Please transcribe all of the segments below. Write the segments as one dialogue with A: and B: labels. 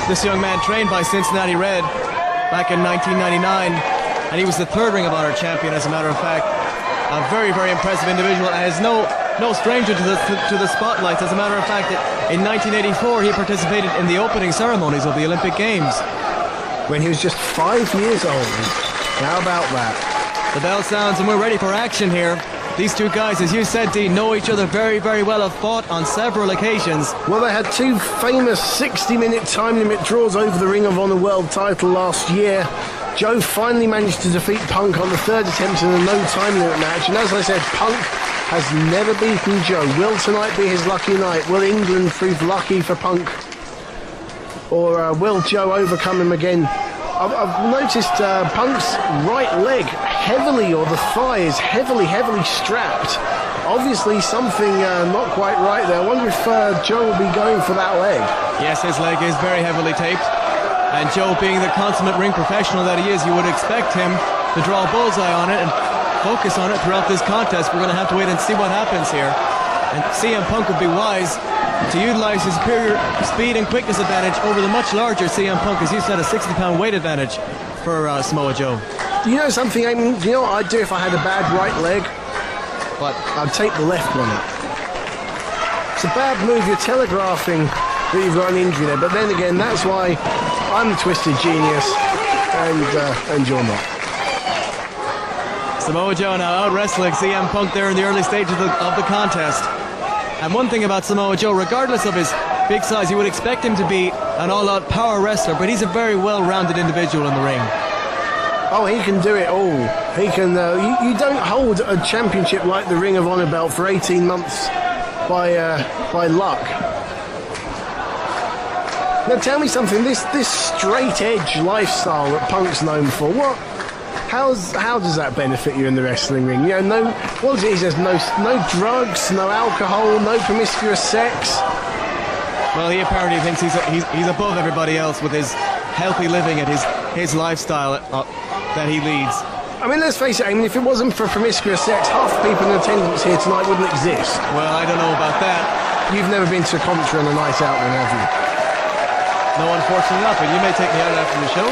A: This young man trained by Cincinnati Red back in 1999, and he was the third Ring of Honor champion, as a matter of fact. A very, very impressive individual, and is no stranger to the spotlights. As a matter of fact, in 1984, he participated in the opening ceremonies of the Olympic Games.
B: When he was just 5 years old. How about that?
A: The bell sounds and we're ready for action here. These two guys, as you said, Dean, know each other very, very well, have fought on several occasions.
B: Well, they had two famous 60-minute time limit draws over the Ring of Honor World title last year. Joe finally managed to defeat Punk on the third attempt in a no time limit match. And as I said, Punk has never beaten Joe. Will tonight be his lucky night? Will England prove lucky for Punk? Or will Joe overcome him again? I've noticed Punk's right leg heavily, or the thigh is heavily strapped. Obviously something not quite right there. I wonder if Joe will be going for that leg.
A: Yes, his leg is very heavily taped. And Joe, being the consummate ring professional that he is, you would expect him to draw a bullseye on it and focus on it throughout this contest. We're going to have to wait and see what happens here. And CM Punk would be wise to utilize his superior speed and quickness advantage over the much larger CM Punk, as you said, a 60-pound weight advantage for Samoa Joe.
B: Do you know something, Eamon? Do you know what I'd do if I had a bad right leg?
A: What?
B: I'd take the left one up. It's a bad move. You're telegraphing that you've got an injury there. But then again, that's why I'm the twisted genius and you're not.
A: Samoa Joe now out wrestling CM Punk there in the early stages of the contest. And one thing about Samoa Joe, regardless of his big size, you would expect him to be an all-out power wrestler, but he's a very well-rounded individual in the ring.
B: Oh, he can do it all. He can. You don't hold a championship like the Ring of Honor belt for 18 months by luck. Now tell me something. This straight edge lifestyle that Punk's known for. How does that benefit you in the wrestling ring? You know, what is it? He says no drugs, no alcohol, no promiscuous sex.
A: Well, he apparently thinks he's above everybody else with his healthy living and his lifestyle that he leads.
B: I mean, let's face it, I mean, if it wasn't for promiscuous sex, half the people in attendance here tonight wouldn't exist.
A: Well, I don't know about that.
B: You've never been to a Coventry on a night out then, have you?
A: No, unfortunately not, but you may take me out after the show.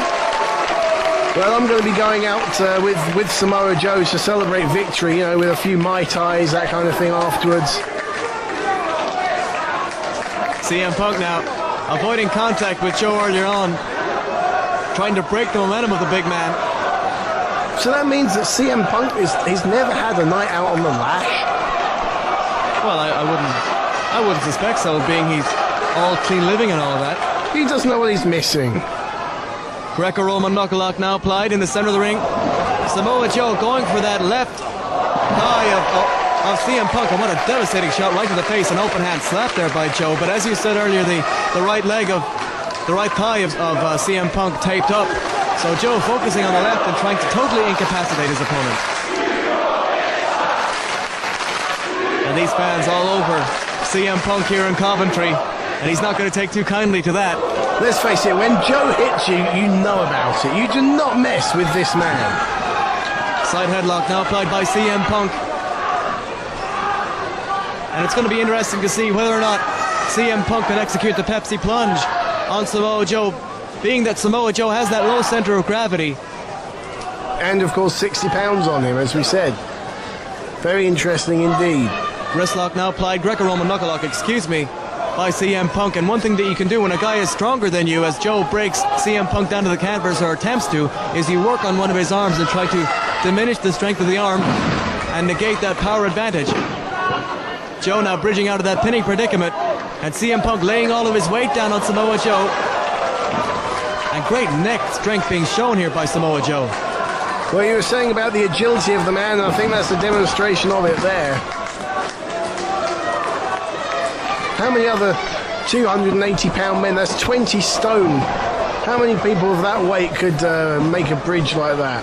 B: Well, I'm going to be going out with Samoa Joe to celebrate victory, you know, with a few Mai Tais, that kind of thing afterwards.
A: CM Punk now avoiding contact with Joe earlier on, trying to break the momentum of the big man.
B: So that means that CM Punk he's never had a night out on the lash?
A: Well, I wouldn't suspect so, being he's all clean living and all of that.
B: He doesn't know what he's missing.
A: Greco-Roman knuckle-lock now applied in the center of the ring. Samoa Joe going for that left thigh of CM Punk, and what a devastating shot right to the face, an open hand slap there by Joe. But as you said earlier, the right thigh of CM Punk taped up. So Joe focusing on the left and trying to totally incapacitate his opponent. And these fans all over CM Punk here in Coventry, and he's not going to take too kindly to that.
B: Let's face it, when Joe hits you, you know about it. You do not mess with this man.
A: Side headlock now applied by CM Punk. And it's going to be interesting to see whether or not CM Punk can execute the Pepsi plunge on Samoa Joe, being that Samoa Joe has that low center of gravity.
B: And of course 60 pounds on him, as we said. Very interesting indeed.
A: Wrist lock now applied, Greco-Roman knuckle lock, excuse me, by CM Punk. And one thing that you can do when a guy is stronger than you, as Joe breaks CM Punk down to the canvas, or attempts to, is you work on one of his arms and try to diminish the strength of the arm and negate that power advantage. Joe now bridging out of that pinning predicament, and CM Punk laying all of his weight down on Samoa Joe. And great neck strength being shown here by Samoa Joe.
B: Well, you were saying about the agility of the man, and I think that's a demonstration of it there. How many other 280-pound men, that's 20 stone, how many people of that weight could make a bridge like that?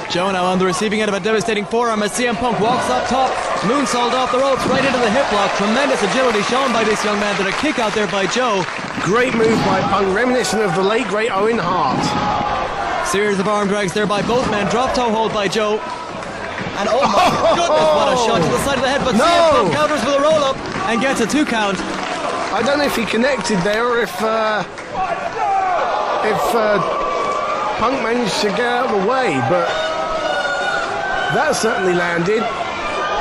A: Joe now on the receiving end of a devastating forearm as CM Punk walks up top, moonsault off the ropes right into the hip lock. Tremendous agility shown by this young man, but a kick out there by Joe.
B: Great move by Punk, reminiscent of the late great Owen Hart.
A: Series of arm drags there by both men, drop toe hold by Joe. And oh my goodness, what a shot to the side of the head, but CM Punk counters with a roll up and gets a 2 count.
B: I don't know if he connected there or if Punk managed to get out of the way, but that certainly landed,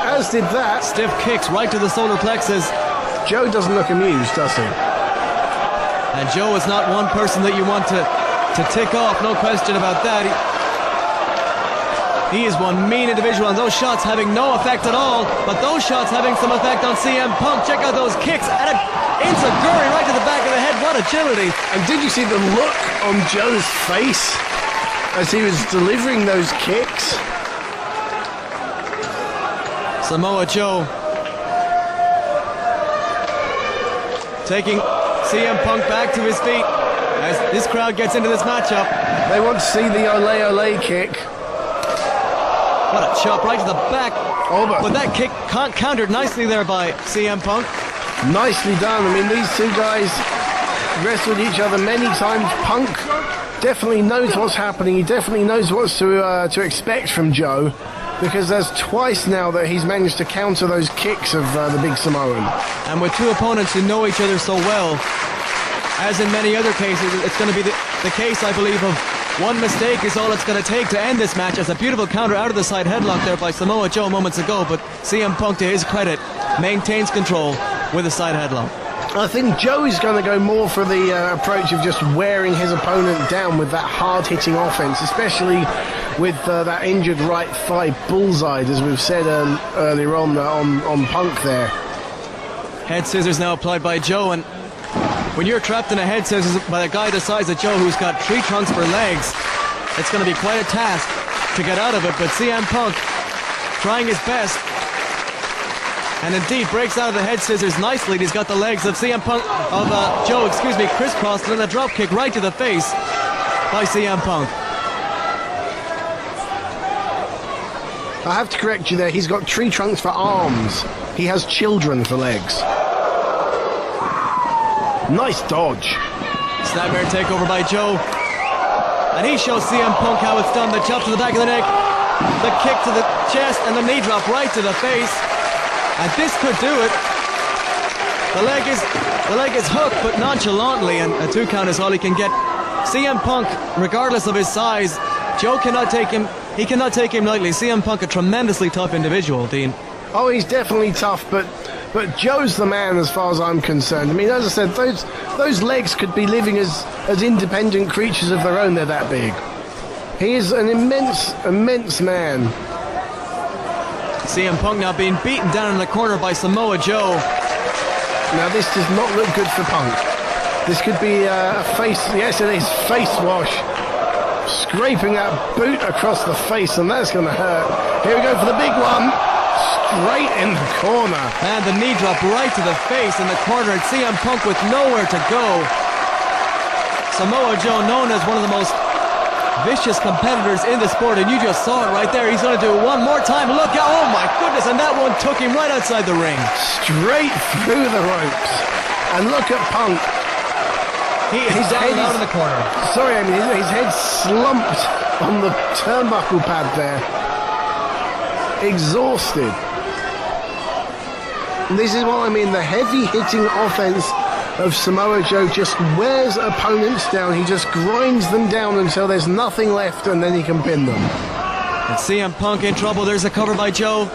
B: as did that.
A: Stiff kicks right to the solar plexus.
B: Joe doesn't look amused, does he?
A: And Joe is not one person that you want to tick off, no question about that. He is one mean individual, and those shots having no effect at all, but those shots having some effect on CM Punk. Check out those kicks, and enziguri right to the back of the head. What agility.
B: And did you see the look on Joe's face as he was delivering those kicks?
A: Samoa Joe taking CM Punk back to his feet as this crowd gets into this matchup.
B: They want to see the ole ole kick.
A: What a chop right to the back.
B: Over.
A: But that kick countered nicely there by CM Punk.
B: Nicely done. I mean, these two guys wrestled each other many times. Punk definitely knows what's happening. He definitely knows what's to expect from Joe, because there's twice now that he's managed to counter those kicks of the big Samoan.
A: And with two opponents who know each other so well, as in many other cases, it's going to be the case, I believe, of one mistake is all it's going to take to end this match. As a beautiful counter out of the side headlock there by Samoa Joe moments ago, but CM Punk, to his credit, maintains control with a side headlock.
B: I think Joe is going to go more for the approach of just wearing his opponent down with that hard-hitting offense, especially with that injured right thigh bullseye, as we've said earlier on Punk there.
A: Head scissors now applied by Joe, and when you're trapped in a head scissors by a guy the size of Joe who's got tree trunks for legs, it's going to be quite a task to get out of it. But CM Punk trying his best, and indeed breaks out of the head scissors nicely. He's got the legs of CM Punk, Joe, crisscrossed, and then a drop kick right to the face by CM Punk.
B: I have to correct you there. He's got tree trunks for arms. He has children for legs. Nice dodge.
A: Snapmare takeover by Joe. And he shows CM Punk how it's done. The chop to the back of the neck, the kick to the chest, and the knee drop right to the face. And this could do it. The leg is hooked, but nonchalantly, and a 2 count is all he can get. CM Punk, regardless of his size, Joe cannot take him. He cannot take him lightly. CM Punk, a tremendously tough individual, Dean.
B: Oh, he's definitely tough, but Joe's the man as far as I'm concerned. I mean, as I said, those legs could be living as independent creatures of their own. They're that big. He is an immense man.
A: CM Punk now being beaten down in the corner by Samoa Joe.
B: Now this does not look good for Punk. This could be a face, yes it is, face wash. Scraping that boot across the face, and that's going to hurt. Here we go for the big one. Straight in the corner.
A: And the knee drop right to the face in the corner, and CM Punk with nowhere to go. Samoa Joe, known as one of the most vicious competitors in the sport, and you just saw it right there. He's going to do it one more time. Look out, oh my goodness, and that one took him right outside the ring.
B: Straight through the ropes. And look at Punk.
A: His head out in the corner.
B: Sorry, I mean, his head slumped on the turnbuckle pad there. Exhausted. And this is what I mean, the heavy-hitting offense of Samoa Joe just wears opponents down. He just grinds them down until there's nothing left, and then he can pin them.
A: And CM Punk in trouble. There's a cover by Joe.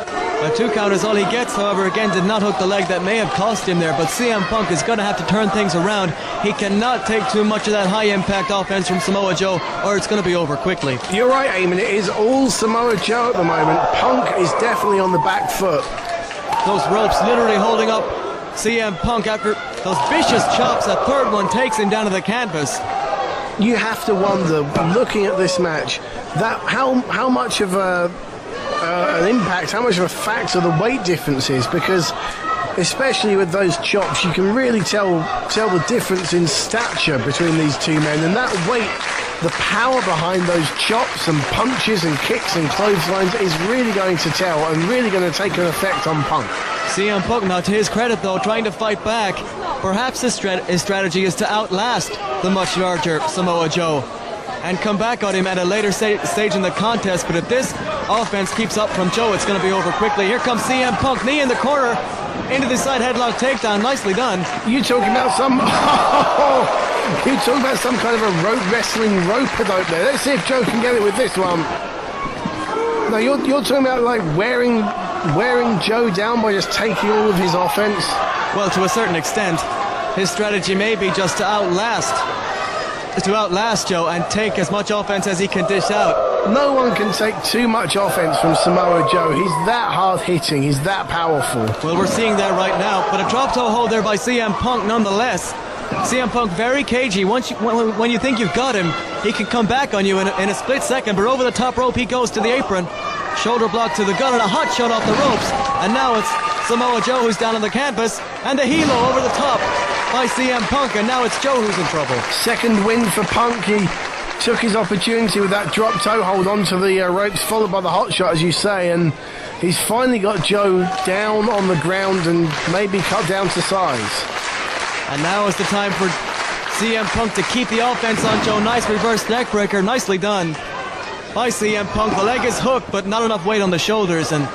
A: A 2 count is all he gets, however, again, did not hook the leg. That may have cost him there, but CM Punk is going to have to turn things around. He cannot take too much of that high-impact offense from Samoa Joe, or it's going to be over quickly.
B: You're right, Eamon. It is all Samoa Joe at the moment. Punk is definitely on the back foot.
A: Those ropes literally holding up CM Punk after those vicious chops. A third one takes him down to the canvas.
B: You have to wonder, looking at this match, that how much of an impact, how much of a factor the weight difference is, because especially with those chops, you can really tell the difference in stature between these two men, and that weight, the power behind those chops and punches and kicks and clotheslines is really going to tell and really going to take an effect on Punk.
A: CM Punk, now to his credit though, trying to fight back. Perhaps his strategy is to outlast the much larger Samoa Joe and come back on him at a later stage in the contest. But if this offense keeps up from Joe, it's going to be over quickly. Here comes CM Punk, knee in the corner. into the side headlock takedown. Nicely done.
B: You talking about some... you talking about some kind of a rope wrestling rope-a-dope there. Let's see if Joe can get it with this one. No, you're talking about like wearing Joe down by just taking all of his offense.
A: Well, to a certain extent, his strategy may be just to outlast Joe and take as much offense as he can dish out.
B: No one can take too much offense from Samoa Joe. He's that hard-hitting. He's that powerful.
A: Well, we're seeing that right now. But a drop toe hold there by CM Punk nonetheless. CM Punk very cagey. When you think you've got him, he can come back on you in a split second. But over the top rope he goes to the apron. Shoulder block to the gun and a hot shot off the ropes. And now it's Samoa Joe who's down on the canvas. And the helo over the top by CM Punk. And now it's Joe who's in trouble.
B: Second win for Punk. He took his opportunity with that drop toe hold onto the ropes, followed by the hot shot, as you say. And he's finally got Joe down on the ground and maybe cut down to size.
A: And now is the time for CM Punk to keep the offense on Joe. Nice reverse neckbreaker. Nicely done by CM Punk. The leg is hooked, but not enough weight on the shoulders, and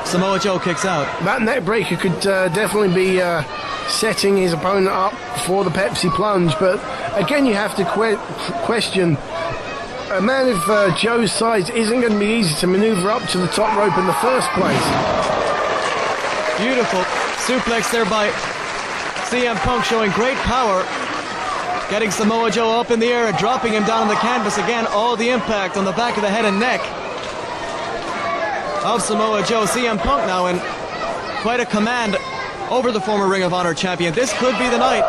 A: Samoa Joe kicks out. That
B: neckbreaker could definitely be setting his opponent up for the Pepsi plunge, but again, you have to question. A man of Joe's size isn't going to be easy to maneuver up to the top rope in the first place.
A: Beautiful suplex there by CM Punk, showing great power. Getting Samoa Joe up in the air and dropping him down on the canvas again. All the impact on the back of the head and neck of Samoa Joe. CM Punk now in quite a command over the former Ring of Honor champion. This could be the night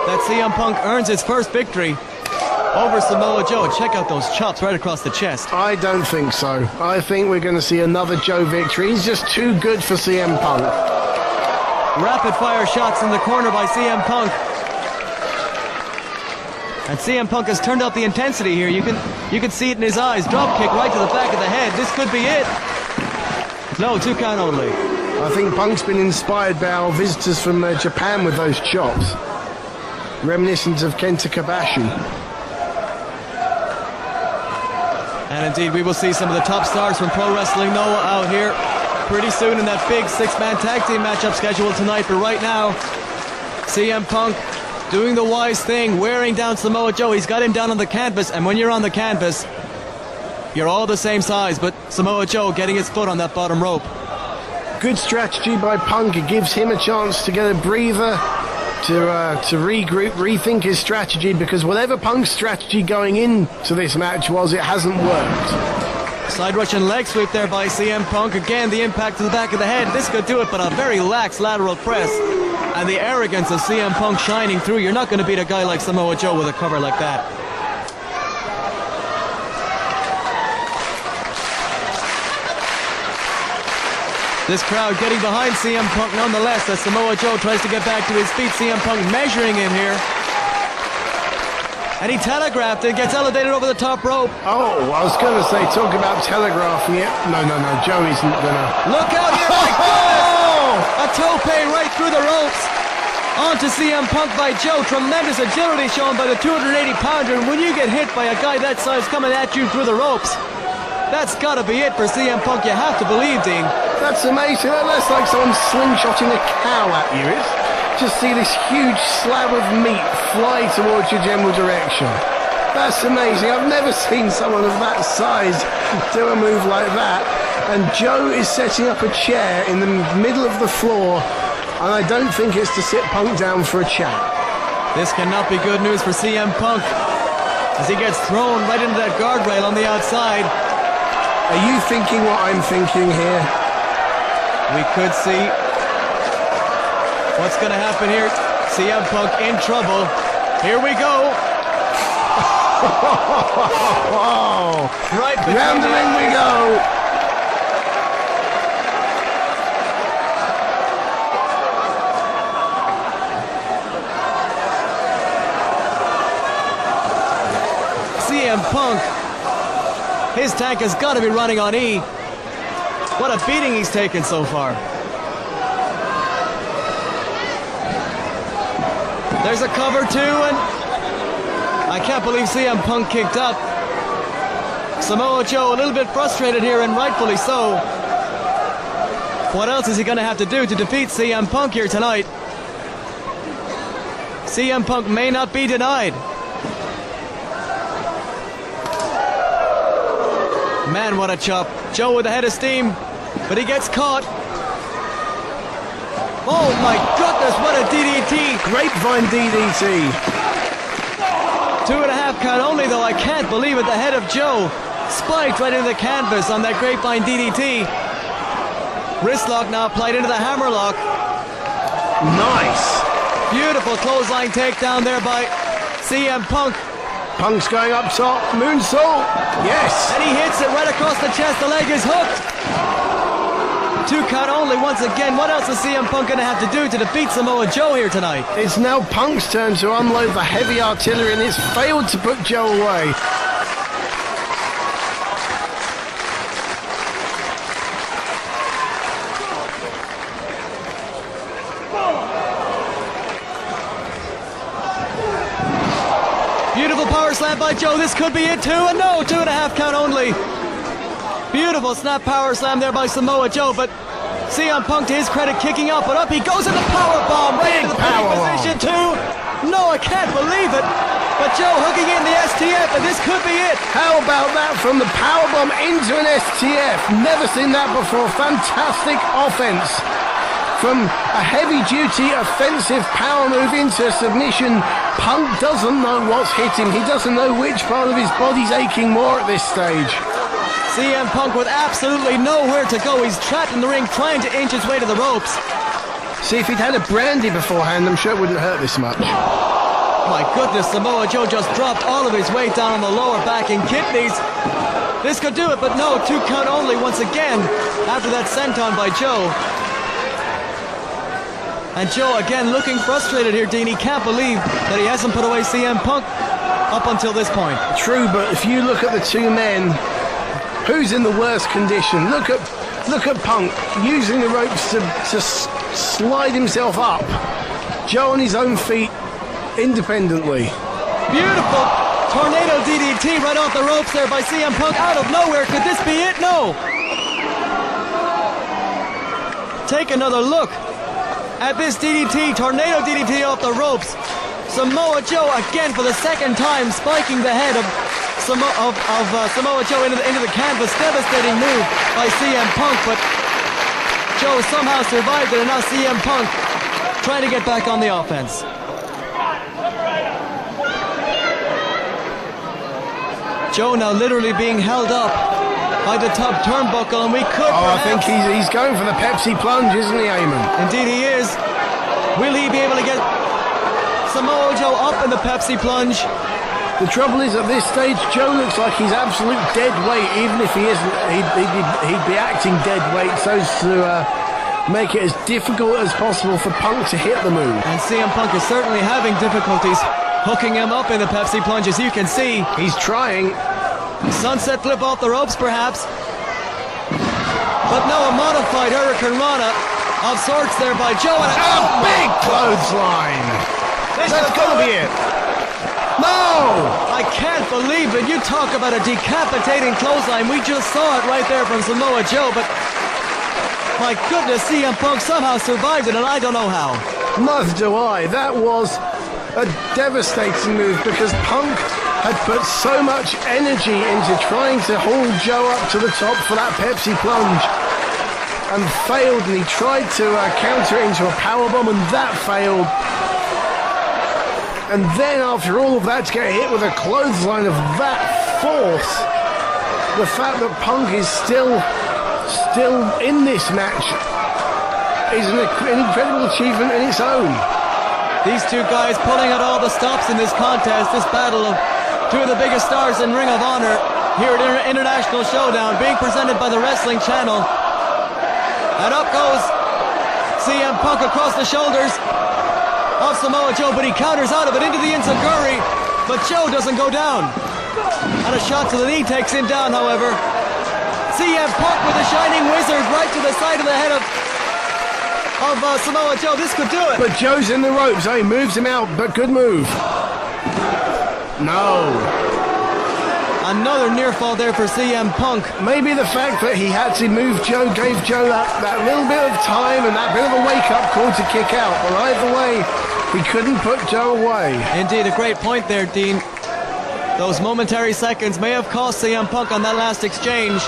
A: that CM Punk earns his first victory over Samoa Joe. Check out those chops right across the chest.
B: I don't think so. I think we're going to see another Joe victory. He's just too good for CM Punk.
A: Rapid fire shots in the corner by CM Punk. And CM Punk has turned up the intensity here. You can see it in his eyes. Drop kick right to the back of the head. This could be it. No, 2 count only.
B: I think Punk's been inspired by our visitors from Japan with those chops. Reminiscent of Kenta Kobashi.
A: And indeed, we will see some of the top stars from Pro Wrestling Noah out here pretty soon in that big 6-man tag team matchup scheduled tonight. But right now, CM Punk doing the wise thing, wearing down Samoa Joe. He's got him down on the canvas, and when you're on the canvas, you're all the same size, but Samoa Joe getting his foot on that bottom rope.
B: Good strategy by Punk. It gives him a chance to get a breather, to regroup, rethink his strategy, because whatever Punk's strategy going into this match was, it hasn't worked.
A: Side Russian leg sweep there by CM Punk. Again, the impact to the back of the head. This could do it, but a very lax lateral press. And the arrogance of CM Punk shining through. You're not going to beat a guy like Samoa Joe with a cover like that. This crowd getting behind CM Punk nonetheless as Samoa Joe tries to get back to his feet. CM Punk measuring him here. And he telegraphed it, gets elevated over the top rope.
B: Oh, I was going to say, talk about telegraphing it. No, Joe isn't going to.
A: Look out here, my goodness! A tope right through the ropes. On to CM Punk by Joe. Tremendous agility shown by the 280-pounder. And when you get hit by a guy that size coming at you through the ropes, that's got to be it for CM Punk. You have to believe, Dean.
B: That's amazing. That's like someone slingshotting a cow at you. It's just see this huge slab of meat fly towards your general direction. That's amazing. I've never seen someone of that size do a move like that. And Joe is setting up a chair in the middle of the floor, and I don't think it's to sit Punk down for a chat.
A: This cannot be good news for CM Punk as he gets thrown right into that guardrail on the outside.
B: Are you thinking what I'm thinking here?
A: We could see what's going to happen here. CM Punk in trouble. Here we go. Right
B: round the ring we go.
A: CM Punk, his tank has got to be running on E. What a beating he's taken so far. There's a cover too, and I can't believe CM Punk kicked up. Samoa Joe a little bit frustrated here, and rightfully so. What else is he going to have to do to defeat CM Punk here tonight? CM Punk may not be denied. Man, what a chop. Joe with a head of steam, but he gets caught. Oh my goodness, what a DDT.
B: Grapevine DDT.
A: 2.5 count only, though. I can't believe it. The head of Joe spiked right into the canvas on that grapevine DDT. Wrist lock now applied into the hammerlock.
B: Nice.
A: Beautiful clothesline takedown there by CM Punk.
B: Punk's going up top. Moonsault. Yes.
A: And he hits it right across the chest. The leg is hooked. 2 count only once again. What else is CM Punk going to have to do to defeat Samoa Joe here tonight?
B: It's now Punk's turn to unload the heavy artillery, and it's failed to put Joe away.
A: Beautiful power slam by Joe. This could be it too. And no, 2.5 count only. Beautiful snap power slam there by Samoa Joe, but CM Punk, to his credit, kicking out, but up he goes in the power bomb right into the pinning position too. No, I can't believe it. But Joe hooking in the STF, and this could be it.
B: How about that from the powerbomb into an STF? Never seen that before. Fantastic offense. From a heavy-duty offensive power move into a submission, Punk doesn't know what's hit him. He doesn't know which part of his body's aching more at this stage.
A: CM Punk with absolutely nowhere to go. He's trapped in the ring trying to inch his way to the ropes.
B: See, if he'd had a brandy beforehand, I'm sure it wouldn't hurt this much.
A: My goodness, Samoa Joe just dropped all of his weight down on the lower back and kidneys. This could do it, but no, 2 count only once again after that senton by Joe. And Joe again looking frustrated here, Dean. He can't believe that he hasn't put away CM Punk up until this point.
B: True, but if you look at the two men, who's in the worst condition? Look at Punk using the ropes to slide himself up. Joe on his own feet independently.
A: Beautiful tornado DDT right off the ropes there by CM Punk out of nowhere. Could this be it? No. Take another look at this DDT, tornado DDT off the ropes. Samoa Joe again for the second time spiking the head of Samoa Joe into the canvas. Devastating move by CM Punk, but Joe somehow survived it, and now CM Punk trying to get back on the offense. Joe now literally being held up by the top turnbuckle, and we could
B: I think he's going for the Pepsi plunge, isn't he, Eamon?
A: Indeed he is. Will he be able to get Samoa Joe up in the Pepsi plunge?
B: The trouble is, at this stage, Joe looks like he's absolute dead weight. Even if he isn't, he'd be acting dead weight so as to make it as difficult as possible for Punk to hit the move.
A: And CM Punk is certainly having difficulties hooking him up in the Pepsi plunge, as you can see.
B: He's trying.
A: Sunset flip off the ropes, perhaps. But no, a modified Hurricane Rana of sorts there by Joe. And
B: a big clothesline. That's got to be it. No!
A: I can't believe it. You talk about a decapitating clothesline. We just saw it right there from Samoa Joe, but my goodness, CM Punk somehow survived it, and I don't know how.
B: Neither do I. That was a devastating move because Punk had put so much energy into trying to haul Joe up to the top for that Pepsi plunge and failed, and he tried to counter it into a powerbomb, and that failed. And then after all of that, to get hit with a clothesline of that force, the fact that Punk is still in this match is an incredible achievement in its own.
A: These two guys pulling out all the stops in this contest, this battle of two of the biggest stars in Ring of Honor here at International Showdown, being presented by the Wrestling Channel. And up goes CM Punk across the shoulders of Samoa Joe, but he counters out of it into the Enziguri, but Joe doesn't go down. And a shot to the knee takes him down, however. CM Punk with a Shining Wizard right to the side of the head of Samoa Joe. This could do it.
B: But Joe's in the ropes. He moves him out, but good move. No.
A: Another near fall there for CM Punk.
B: Maybe the fact that he had to move Joe gave Joe that little bit of time and that bit of a wake-up call to kick out. But either way, he couldn't put Joe away.
A: Indeed, a great point there, Dean. Those momentary seconds may have cost CM Punk on that last exchange.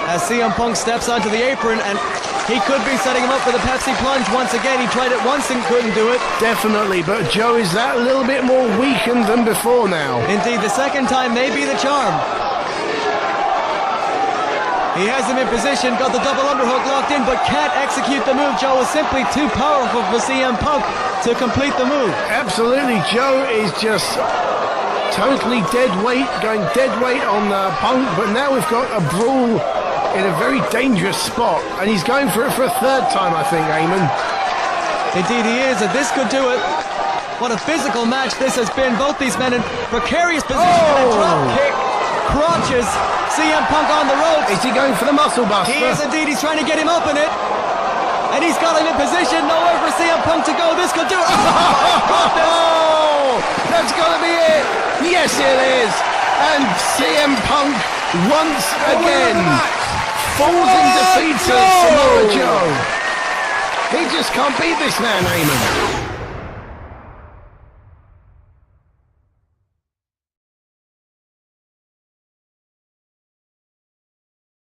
A: As CM Punk steps onto the apron, and he could be setting him up for the Pepsi plunge once again. He tried it once and couldn't do it.
B: Definitely, but Joe is that little bit more weakened than before now.
A: Indeed, the second time may be the charm. He has him in position, got the double underhook locked in, but can't execute the move. Joe is simply too powerful for CM Punk to complete the move.
B: Absolutely, Joe is just totally dead weight, going dead weight on Punk, but now we've got a brawl in a very dangerous spot, and he's going for it for a third time, I think, Eamon.
A: Indeed he is, and this could do it. What a physical match this has been. Both these men in precarious position. And a drop kick, crotches CM Punk on the ropes.
B: Is he going for the muscle buster?
A: He is indeed. He's trying to get him up in it. And he's got him in position. Nowhere for CM Punk to go. This could do it.
B: Oh, that's got to be it. Yes, it is. And CM Punk once again falls in defeat of Samoa Joe. He just can't beat this man, Eamon.